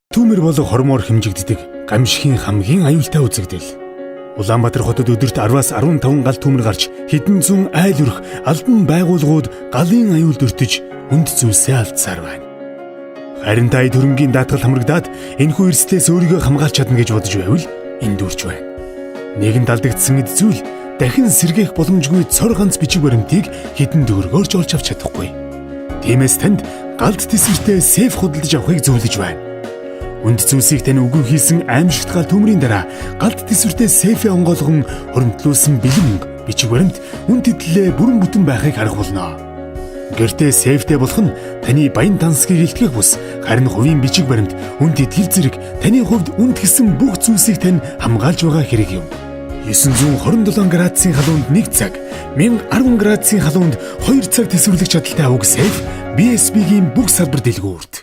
Түүмэр болон хормоор хэмжигддэг гамшигын хамгийн аюултай үзэгдэл. Улаанбаатар хотод өдөрт 10-аас 15 гал түүмэр гарч хэдэн зуун айл өрх албан байгууллагууд галын аюулд өртөж үнд зүйлсээ алдсаар байна. Харин та төрөнгийн даатгал хамрагдаад энэхүү эрсдлээс өөрийгөө хамгаалж чадна гэж бодож байвал энд дүрч байна. Нэгэн далдагдсан эд зүйл дахин сэргээх боломжгүй цор ганц бичиг баримтыг хэдэн төгрөгөөр ч олж авч чадахгүй. Тиймээс танд галт тэсвэртэй сейф худалдаж авахыг зөвлөж байна. Үнд зүйлсийг тань үгүй хийсэн аимшигт гал төмрийн дараа галт тэсвэртэй сейфээ онгойлгон хуримтлуулсан бэлэн мөнгө, бичиг баримт, үн тэтлэлээ бүрэн бүтэн байхыг харах болно. Гэртээ сейфтэй болох нь таны баян дансгийг илтгэх бус, харин хувийн бичиг баримт, үн тэтгэл зэрэг таны хувьд үнд гэсэн бүх зүйлсийг тань хамгаалж байгаа хэрэг юм. 927 градусын халуунд 1 цаг, 1010 градусын халуунд 2 цаг тэсвэрлэх чадaltaй уг сейф BSB-гийн бүх салбар дэлгүүрт.